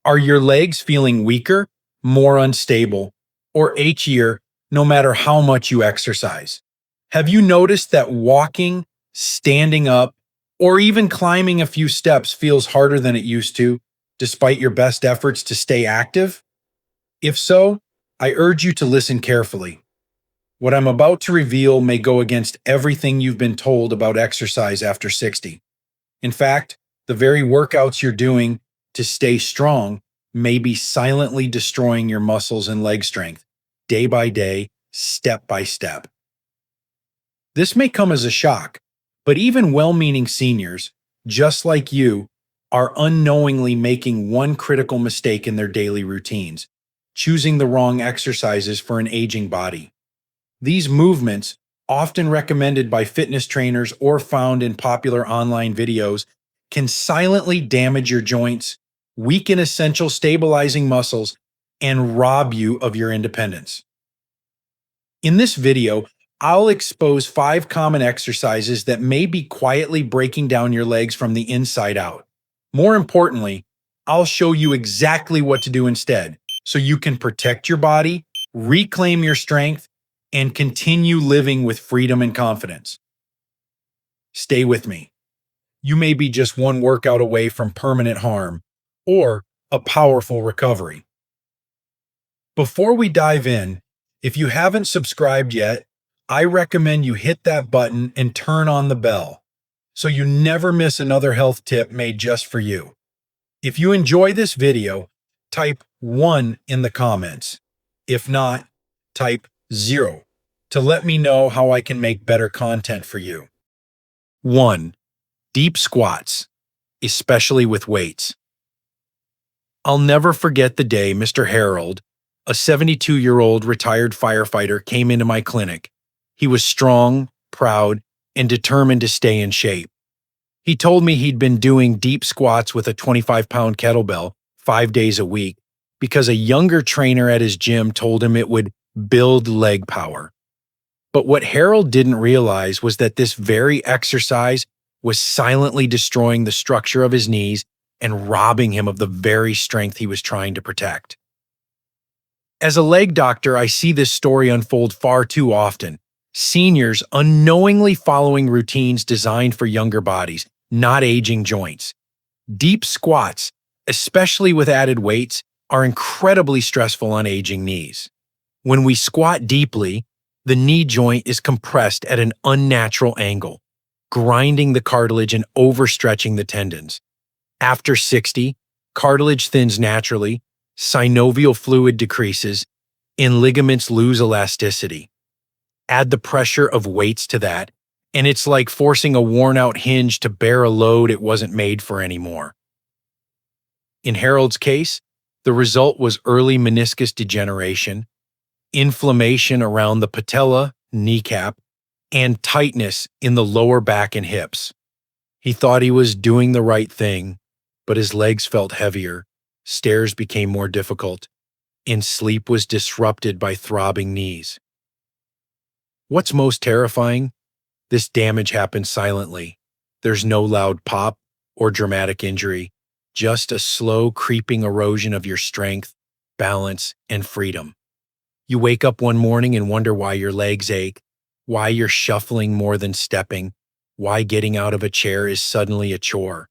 Are your legs feeling weaker, more unstable, or achier no matter how much you exercise? Have you noticed that walking, standing up, or even climbing a few steps feels harder than it used to, despite your best efforts to stay active? If so, I urge you to listen carefully. What I'm about to reveal may go against everything you've been told about exercise after 60. In fact, the very workouts you're doing to stay strong may be silently destroying your muscles and leg strength, day by day, step by step. This may come as a shock, but even well-meaning seniors, just like you, are unknowingly making one critical mistake in their daily routines, choosing the wrong exercises for an aging body. These movements, often recommended by fitness trainers or found in popular online videos, can silently damage your joints, weaken essential stabilizing muscles, and rob you of your independence. In this video, I'll expose 5 common exercises that may be quietly breaking down your legs from the inside out. More importantly, I'll show you exactly what to do instead, so you can protect your body, reclaim your strength, and continue living with freedom and confidence. Stay with me. You may be just one workout away from permanent harm or a powerful recovery. Before we dive in, if you haven't subscribed yet, I recommend you hit that button and turn on the bell so you never miss another health tip made just for you. If you enjoy this video, type 1 in the comments. If not, type 0 to let me know how I can make better content for you. 1. Deep squats, especially with weights. I'll never forget the day Mr. Harold, a 72-year-old retired firefighter, came into my clinic. He was strong, proud, and determined to stay in shape. He told me he'd been doing deep squats with a 25-pound kettlebell 5 days a week because a younger trainer at his gym told him it would build leg power. But what Harold didn't realize was that this very exercise was silently destroying the structure of his knees and robbing him of the very strength he was trying to protect. As a leg doctor, I see this story unfold far too often. Seniors unknowingly following routines designed for younger bodies, not aging joints. Deep squats, especially with added weights, are incredibly stressful on aging knees. When we squat deeply, the knee joint is compressed at an unnatural angle, grinding the cartilage and overstretching the tendons. After 60, cartilage thins naturally, synovial fluid decreases, and ligaments lose elasticity. Add the pressure of weights to that, and it's like forcing a worn-out hinge to bear a load it wasn't made for anymore. In Harold's case, the result was early meniscus degeneration, inflammation around the patella, kneecap, and tightness in the lower back and hips. He thought he was doing the right thing, but his legs felt heavier, stairs became more difficult, and sleep was disrupted by throbbing knees. What's most terrifying? This damage happens silently. There's no loud pop or dramatic injury, just a slow creeping erosion of your strength, balance, and freedom. You wake up one morning and wonder why your legs ache, why you're shuffling more than stepping, why getting out of a chair is suddenly a chore.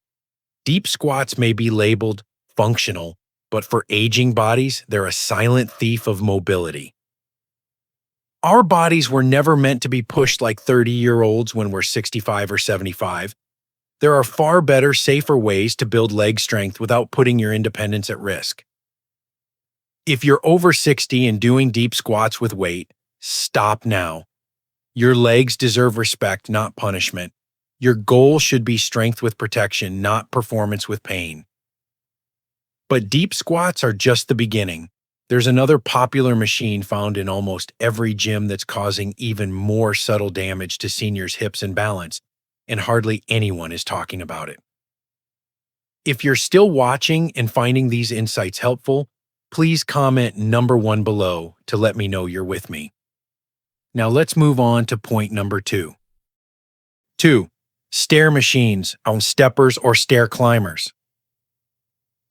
Deep squats may be labeled functional, but for aging bodies, they're a silent thief of mobility. Our bodies were never meant to be pushed like 30-year-olds when we're 65 or 75. There are far better, safer ways to build leg strength without putting your independence at risk. If you're over 60 and doing deep squats with weight, stop now. Your legs deserve respect, not punishment. Your goal should be strength with protection, not performance with pain. But deep squats are just the beginning. There's another popular machine found in almost every gym that's causing even more subtle damage to seniors' hips and balance, and hardly anyone is talking about it. If you're still watching and finding these insights helpful, please comment number 1 below to let me know you're with me. Now let's move on to point number 2. 2. Stair machines on steppers or stair climbers.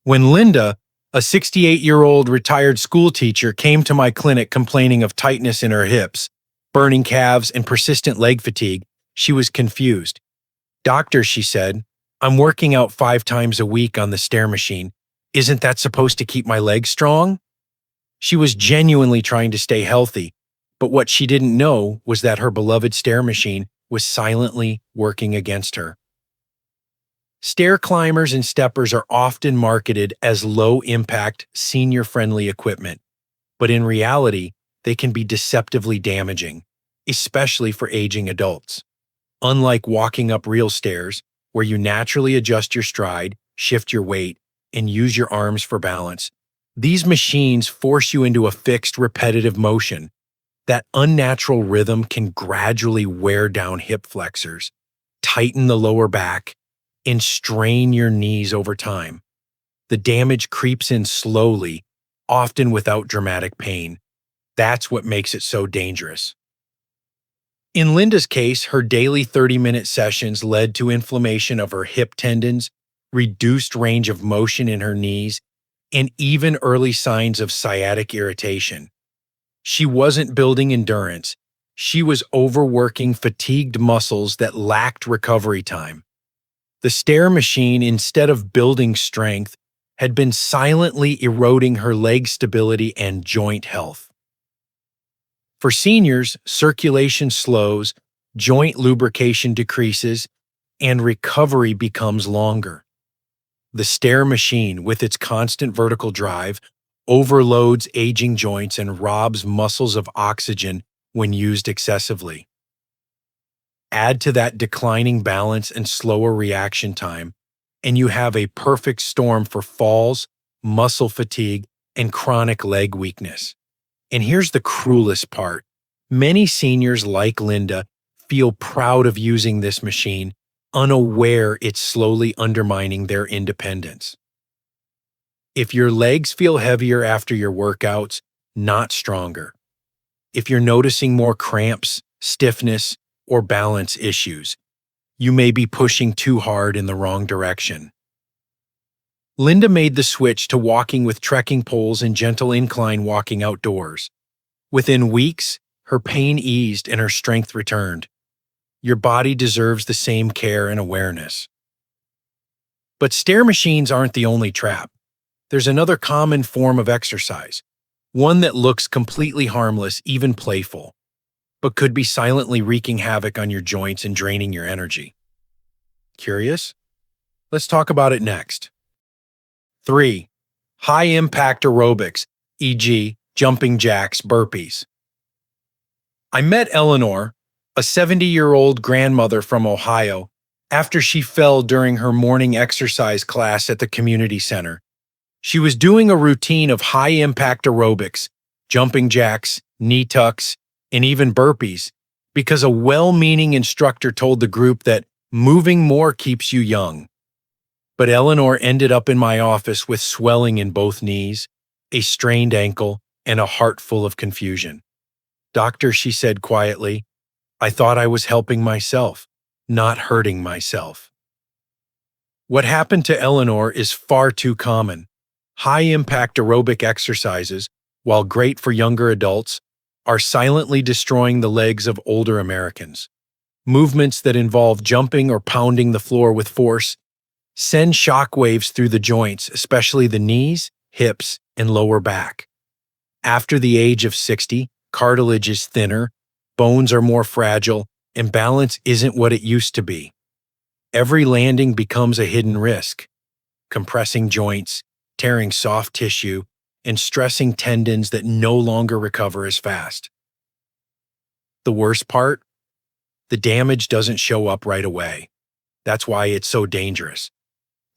When Linda, A 68-year-old retired school teacher came to my clinic complaining of tightness in her hips, burning calves, and persistent leg fatigue. She was confused. "Doctor," she said, "I'm working out 5 times a week on the stair machine. Isn't that supposed to keep my legs strong?" She was genuinely trying to stay healthy, but what she didn't know was that her beloved stair machine was silently working against her. Stair climbers and steppers are often marketed as low-impact, senior-friendly equipment, but in reality, they can be deceptively damaging, especially for aging adults. Unlike walking up real stairs, where you naturally adjust your stride, shift your weight, and use your arms for balance, these machines force you into a fixed, repetitive motion. That unnatural rhythm can gradually wear down hip flexors, tighten the lower back, and strain your knees over time. The damage creeps in slowly, often without dramatic pain. That's what makes it so dangerous. In Linda's case, her daily 30-minute sessions led to inflammation of her hip tendons, reduced range of motion in her knees, and even early signs of sciatic irritation. She wasn't building endurance. She was overworking fatigued muscles that lacked recovery time. The stair machine, instead of building strength, had been silently eroding her leg stability and joint health. For seniors, circulation slows, joint lubrication decreases, and recovery becomes longer. The stair machine, with its constant vertical drive, overloads aging joints and robs muscles of oxygen when used excessively. Add to that declining balance and slower reaction time, and you have a perfect storm for falls, muscle fatigue, and chronic leg weakness. And here's the cruelest part. Many seniors like Linda feel proud of using this machine, unaware it's slowly undermining their independence. If your legs feel heavier after your workouts, not stronger. If you're noticing more cramps, stiffness, or balance issues, you may be pushing too hard in the wrong direction. Linda made the switch to walking with trekking poles and gentle incline walking outdoors. Within weeks, her pain eased and her strength returned. Your body deserves the same care and awareness. But stair machines aren't the only trap. There's another common form of exercise, one that looks completely harmless, even playful, but could be silently wreaking havoc on your joints and draining your energy. Curious? Let's talk about it next. 3. High-impact aerobics, e.g., jumping jacks, burpees. I met Eleanor, a 70-year-old grandmother from Ohio, after she fell during her morning exercise class at the community center. She was doing a routine of high-impact aerobics, jumping jacks, knee tucks, and even burpees, because a well-meaning instructor told the group that moving more keeps you young. But Eleanor ended up in my office with swelling in both knees, a strained ankle, and a heart full of confusion. "Doctor," she said quietly, "I thought I was helping myself, not hurting myself." What happened to Eleanor is far too common. High-impact aerobic exercises, while great for younger adults, are silently destroying the legs of older Americans. Movements that involve jumping or pounding the floor with force send shockwaves through the joints, especially the knees, hips, and lower back. After the age of 60, cartilage is thinner, bones are more fragile, and balance isn't what it used to be. Every landing becomes a hidden risk, compressing joints, tearing soft tissue, and stressing tendons that no longer recover as fast. The worst part? The damage doesn't show up right away. That's why it's so dangerous.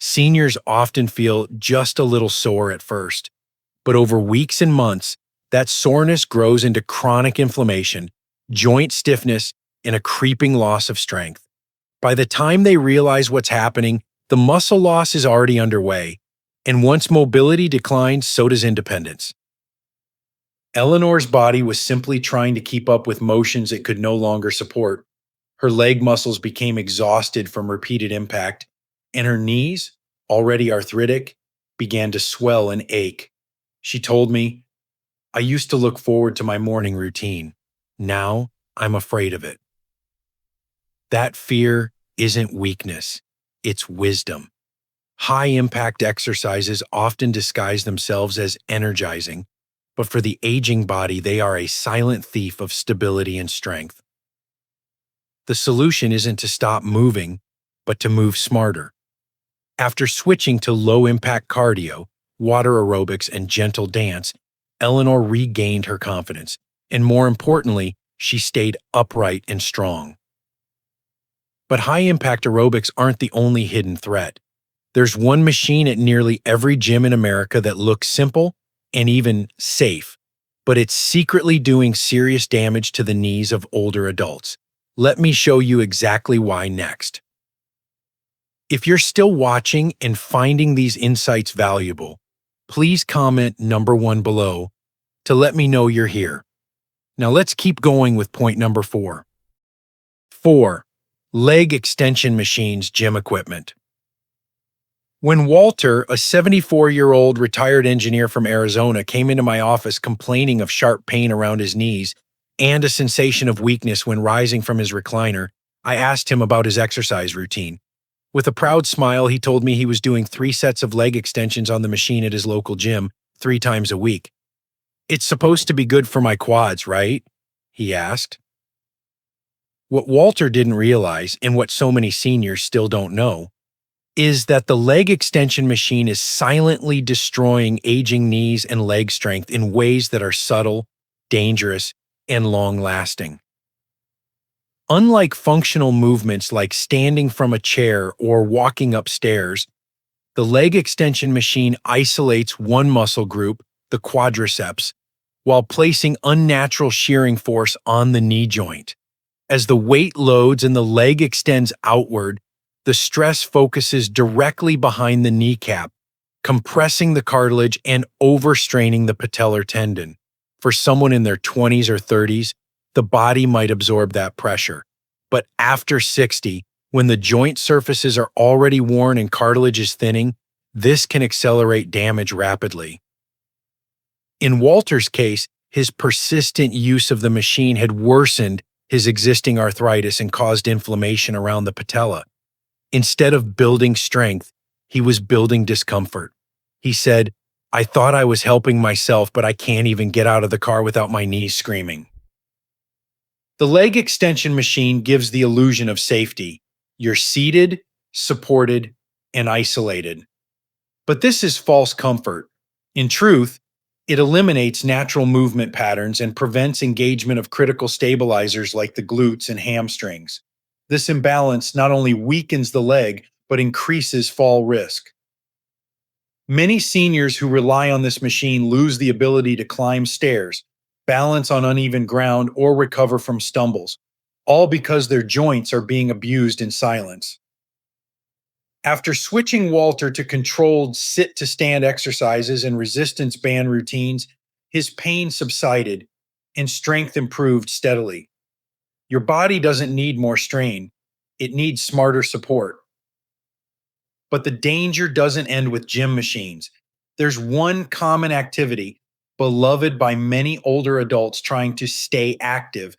Seniors often feel just a little sore at first, but over weeks and months, that soreness grows into chronic inflammation, joint stiffness, and a creeping loss of strength. By the time they realize what's happening, the muscle loss is already underway, and once mobility declines, so does independence. Eleanor's body was simply trying to keep up with motions it could no longer support. Her leg muscles became exhausted from repeated impact, and her knees, already arthritic, began to swell and ache. She told me, "I used to look forward to my morning routine. Now I'm afraid of it." That fear isn't weakness, it's wisdom. High impact exercises often disguise themselves as energizing, but for the aging body, they are a silent thief of stability and strength. The solution isn't to stop moving, but to move smarter. After switching to low impact cardio, water aerobics, and gentle dance, Eleanor regained her confidence, and more importantly, she stayed upright and strong. But high impact aerobics aren't the only hidden threat. There's one machine at nearly every gym in America that looks simple and even safe, but it's secretly doing serious damage to the knees of older adults. Let me show you exactly why next. If you're still watching and finding these insights valuable, please comment number 1 below to let me know you're here. Now let's keep going with point number 4. 4. Leg extension machines, gym equipment. When Walter, a 74-year-old retired engineer from Arizona, came into my office complaining of sharp pain around his knees and a sensation of weakness when rising from his recliner, I asked him about his exercise routine. With a proud smile, he told me he was doing 3 sets of leg extensions on the machine at his local gym 3 times a week. "It's supposed to be good for my quads, right?" he asked. What Walter didn't realize, and what so many seniors still don't know, is that the leg extension machine is silently destroying aging knees and leg strength in ways that are subtle, dangerous, and long-lasting. Unlike functional movements like standing from a chair or walking upstairs, the leg extension machine isolates one muscle group, the quadriceps, while placing unnatural shearing force on the knee joint. As the weight loads and the leg extends outward, the stress focuses directly behind the kneecap, compressing the cartilage and overstraining the patellar tendon. For someone in their 20s or 30s, the body might absorb that pressure. But after 60, when the joint surfaces are already worn and cartilage is thinning, this can accelerate damage rapidly. In Walter's case, his persistent use of the machine had worsened his existing arthritis and caused inflammation around the patella. Instead of building strength, he was building discomfort. He said, "I thought I was helping myself, but I can't even get out of the car without my knees screaming." The leg extension machine gives the illusion of safety. You're seated, supported, and isolated. But this is false comfort. In truth, it eliminates natural movement patterns and prevents engagement of critical stabilizers like the glutes and hamstrings. This imbalance not only weakens the leg, but increases fall risk. Many seniors who rely on this machine lose the ability to climb stairs, balance on uneven ground, or recover from stumbles, all because their joints are being abused in silence. After switching Walter to controlled sit-to-stand exercises and resistance band routines, his pain subsided and strength improved steadily. Your body doesn't need more strain, it needs smarter support. But the danger doesn't end with gym machines. There's one common activity, beloved by many older adults trying to stay active,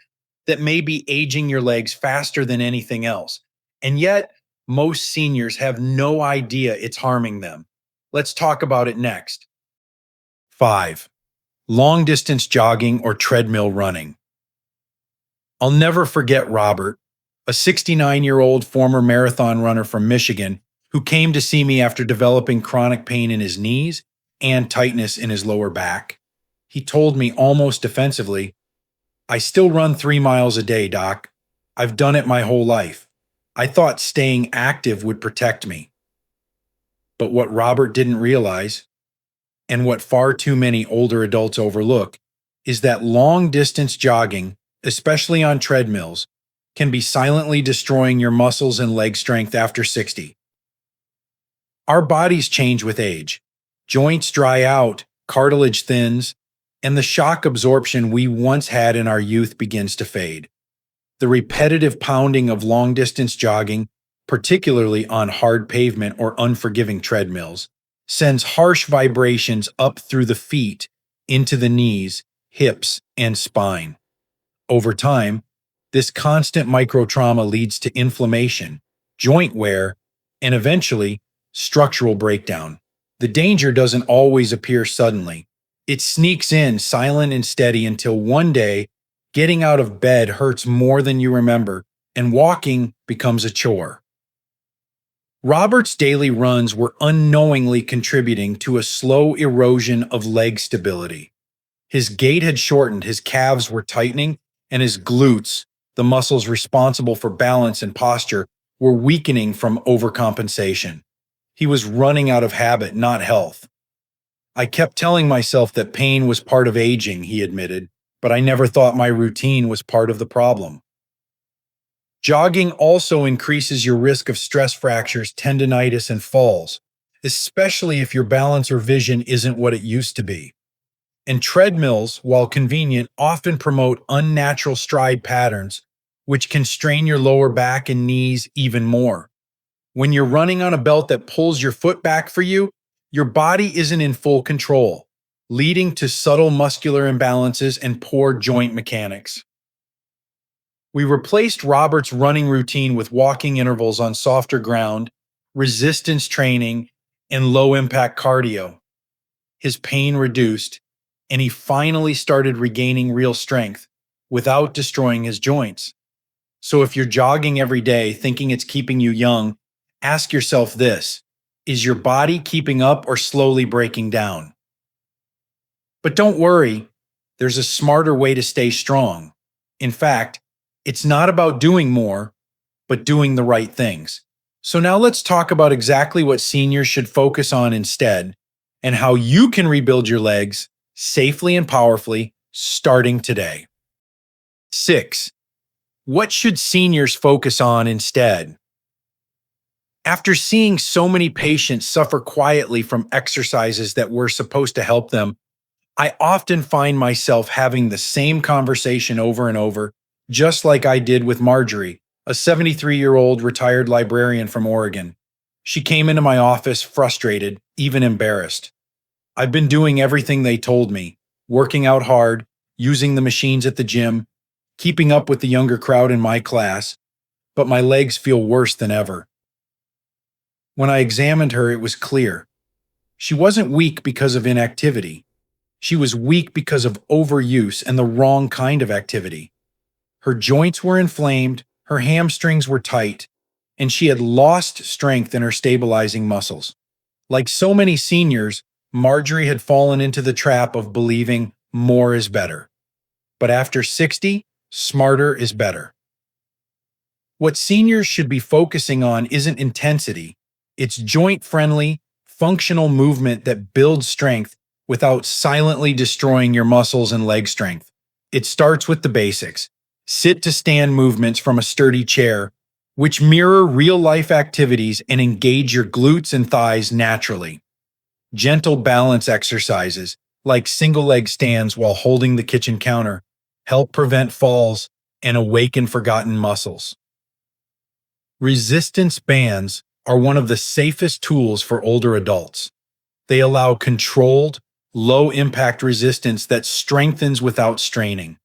that may be aging your legs faster than anything else. And yet, most seniors have no idea it's harming them. Let's talk about it next. 5. Long distance jogging or treadmill running. I'll never forget Robert, a 69-year-old former marathon runner from Michigan who came to see me after developing chronic pain in his knees and tightness in his lower back. He told me almost defensively, "I still run 3 miles a day, doc. I've done it my whole life. I thought staying active would protect me." But what Robert didn't realize, and what far too many older adults overlook, is that long-distance jogging, especially on treadmills, can be silently destroying your muscles and leg strength after 60. Our bodies change with age. Joints dry out, cartilage thins, and the shock absorption we once had in our youth begins to fade. The repetitive pounding of long-distance jogging, particularly on hard pavement or unforgiving treadmills, sends harsh vibrations up through the feet into the knees, hips, and spine. Over time, this constant microtrauma leads to inflammation, joint wear, and eventually structural breakdown. The danger doesn't always appear suddenly. It sneaks in silent and steady until one day, getting out of bed hurts more than you remember, and walking becomes a chore. Robert's daily runs were unknowingly contributing to a slow erosion of leg stability. His gait had shortened, his calves were tightening, and his glutes, the muscles responsible for balance and posture, were weakening from overcompensation. He was running out of habit, not health. I kept telling myself that pain was part of aging, he admitted, but I never thought my routine was part of the problem. Jogging also increases your risk of stress fractures, tendinitis, and falls, especially if your balance or vision isn't what it used to be. And treadmills, while convenient, often promote unnatural stride patterns, which can strain your lower back and knees even more. When you're running on a belt that pulls your foot back for you, your body isn't in full control, leading to subtle muscular imbalances and poor joint mechanics. We replaced Robert's running routine with walking intervals on softer ground, resistance training, and low impact cardio. His pain reduced, and he finally started regaining real strength without destroying his joints. So if you're jogging every day thinking it's keeping you young, ask yourself this: is your body keeping up or slowly breaking down? But don't worry, there's a smarter way to stay strong. In fact, it's not about doing more, but doing the right things. So now let's talk about exactly what seniors should focus on instead, and how you can rebuild your legs safely and powerfully starting today. 6. What should seniors focus on instead? After seeing so many patients suffer quietly from exercises that were supposed to help them, I often find myself having the same conversation over and over, just like I did with Marjorie, a 73-year-old retired librarian from Oregon. She came into my office frustrated, even embarrassed. I've been doing everything they told me, working out hard, using the machines at the gym, keeping up with the younger crowd in my class, but my legs feel worse than ever. When I examined her, it was clear. She wasn't weak because of inactivity. She was weak because of overuse and the wrong kind of activity. Her joints were inflamed, her hamstrings were tight, and she had lost strength in her stabilizing muscles. Like so many seniors, Marjorie had fallen into the trap of believing more is better. But after 60, smarter is better. What seniors should be focusing on isn't intensity, it's joint-friendly, functional movement that builds strength without silently destroying your muscles and leg strength. It starts with the basics: sit-to-stand movements from a sturdy chair, which mirror real-life activities and engage your glutes and thighs naturally. Gentle balance exercises, like single-leg stands while holding the kitchen counter, help prevent falls and awaken forgotten muscles. Resistance bands are one of the safest tools for older adults. They allow controlled, low-impact resistance that strengthens without straining.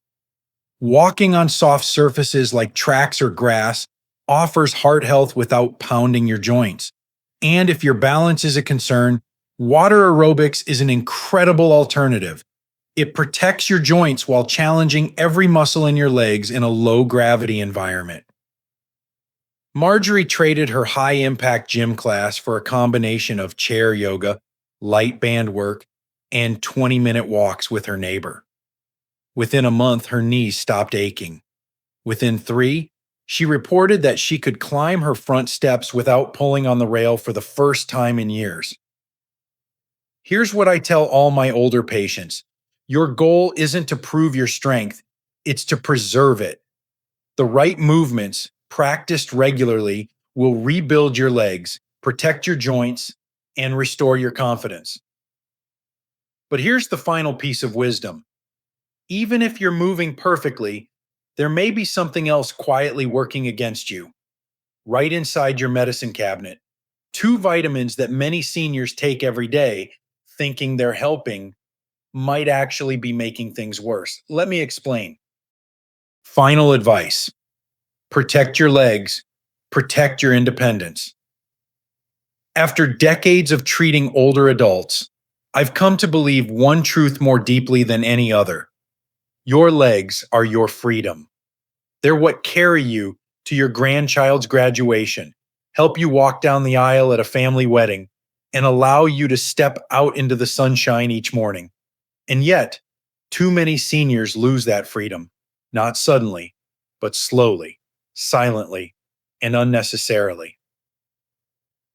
Walking on soft surfaces like tracks or grass offers heart health without pounding your joints. And if your balance is a concern, water aerobics is an incredible alternative. It protects your joints while challenging every muscle in your legs in a low-gravity environment. Marjorie traded her high-impact gym class for a combination of chair yoga, light band work, and 20-minute walks with her neighbor. Within a month, her knees stopped aching. Within 3, she reported that she could climb her front steps without pulling on the rail for the first time in years. Here's what I tell all my older patients: your goal isn't to prove your strength, it's to preserve it. The right movements, practiced regularly, will rebuild your legs, protect your joints, and restore your confidence. But here's the final piece of wisdom. Even if you're moving perfectly, there may be something else quietly working against you, right inside your medicine cabinet. Two vitamins that many seniors take every day, thinking they're helping, might actually be making things worse. Let me explain. Final advice: protect your legs, protect your independence. After decades of treating older adults, I've come to believe one truth more deeply than any other: your legs are your freedom. They're what carry you to your grandchild's graduation, help you walk down the aisle at a family wedding, and allow you to step out into the sunshine each morning. And yet, too many seniors lose that freedom, not suddenly, but slowly, silently, and unnecessarily.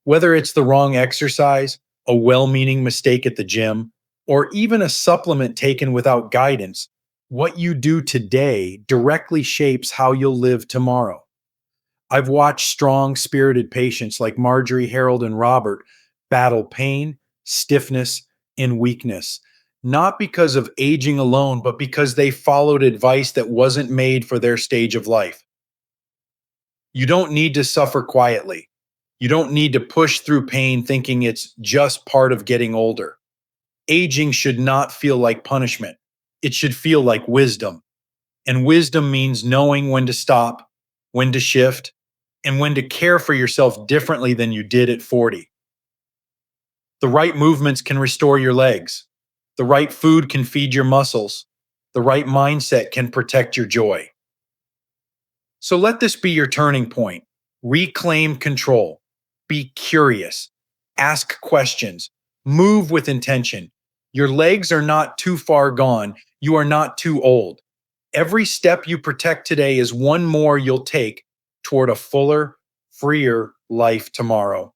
Whether it's the wrong exercise, a well meaning mistake at the gym, or even a supplement taken without guidance, what you do today directly shapes how you'll live tomorrow. I've watched strong spirited patients like Marjorie, Harold, and Robert battle pain, stiffness, and weakness, not because of aging alone, but because they followed advice that wasn't made for their stage of life. You don't need to suffer quietly. You don't need to push through pain thinking it's just part of getting older. Aging should not feel like punishment. It should feel like wisdom. And wisdom means knowing when to stop, when to shift, and when to care for yourself differently than you did at 40. The right movements can restore your legs. The right food can feed your muscles. The right mindset can protect your joy. So let this be your turning point. Reclaim control. Be curious. Ask questions. Move with intention. Your legs are not too far gone. You are not too old. Every step you protect today is one more you'll take toward a fuller, freer life tomorrow.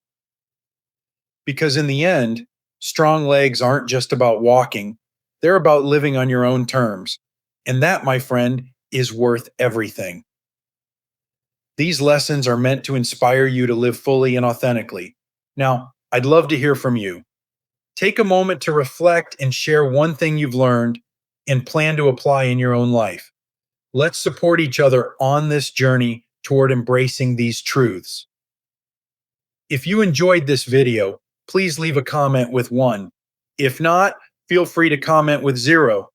Because in the end, strong legs aren't just about walking, they're about living on your own terms. And that, my friend, is worth everything. These lessons are meant to inspire you to live fully and authentically. Now, I'd love to hear from you. Take a moment to reflect and share one thing you've learned and plan to apply in your own life. Let's support each other on this journey toward embracing these truths. If you enjoyed this video, please leave a comment with 1. If not, feel free to comment with 0.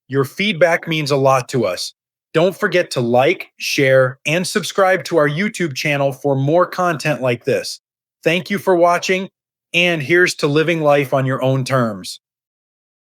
Your feedback means a lot to us. Don't forget to like, share, and subscribe to our YouTube channel for more content like this. Thank you for watching, and here's to living life on your own terms.